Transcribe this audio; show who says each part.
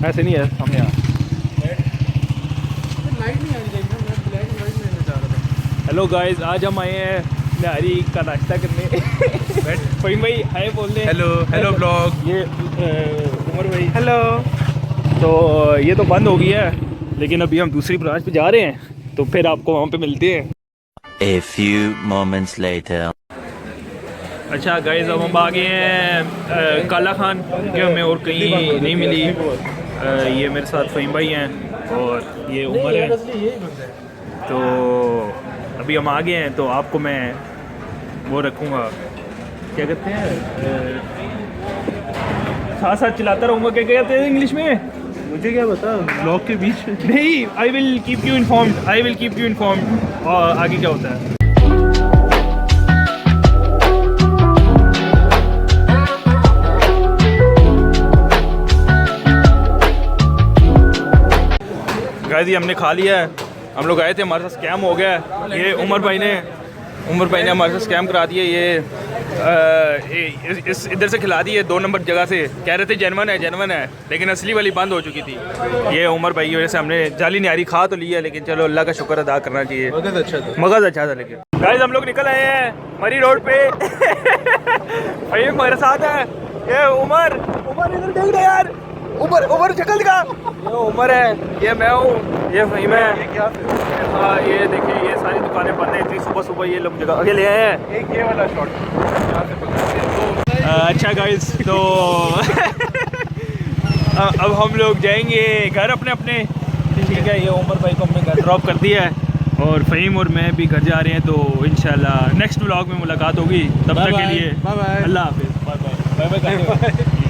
Speaker 1: ऐसे नहीं है सामने यहाँ। हेलो गाइस, आज हम आए हैं निहारी का नाश्ता करने। फ़हीम भाई हाय बोल रहे हैं।
Speaker 2: Hello blog.
Speaker 1: ये उमर भाई
Speaker 2: हेलो।
Speaker 1: तो ये तो बंद हो गई है, लेकिन अभी हम दूसरी ब्रांच पे जा रहे हैं, तो फिर आपको वहाँ पे मिलते हैं।
Speaker 3: A few moments later.
Speaker 1: अच्छा गाइस, अब हम आ गए हैं काला खान के, हमें और कहीं नहीं मिली। ये मेरे साथ फ़हीम भाई हैं और ये उमर है। तो अभी हम आ गए हैं, तो आपको मैं वो रखूँगा, क्या कहते हैं, साथ साथ चलाता रहूँगा। क्या कहते हैं इंग्लिश में,
Speaker 2: मुझे क्या पता, ब्लॉग के बीच
Speaker 1: नहीं। I will keep you informed और आगे क्या होता है। गाइस ये हमने खा लिया है। हम लोग आए थे, हमारे साथ स्कैम हो गया है। ये उमर भाई ने हमारे साथ स्कैम करा दिए। ये इस इधर से खिला दिए 2 नंबर जगह से, कह रहे थे जेनवन है, लेकिन असली वाली बंद हो चुकी थी। ये उमर भाई की वजह से हमने जाली निहारी खा तो लिया, लेकिन चलो अल्लाह का शुक्र अदा करना चाहिए। मगज़ अच्छा था। लेकिन गाइस हम लोग निकल आए हैं मरी रोड पे। भाई हमारे साथ है ये उमर इधर देख रहे यार, उमर शक्ल दिखा। ये उमर है, ये मैं हूँ, ये फ़हीम है। हाँ ये देखिए, ये सारी दुकानें बंद हैं। इतनी सुबह ये लोग जगह आगे ले आए हैं।
Speaker 2: एक ये वाला शॉट।
Speaker 1: अच्छा गाइस, तो अब हम लोग जाएंगे घर अपने। ठीक है, ये उमर भाई को हमने घर ड्रॉप कर दिया है और फ़हीम और मैं भी घर जा रहे हैं। तो इंशाल्लाह नेक्स्ट व्लॉग में मुलाकात होगी। तब तक के लिए
Speaker 2: बाय बाय।
Speaker 1: अल्लाह हाफिज़। Bye bye.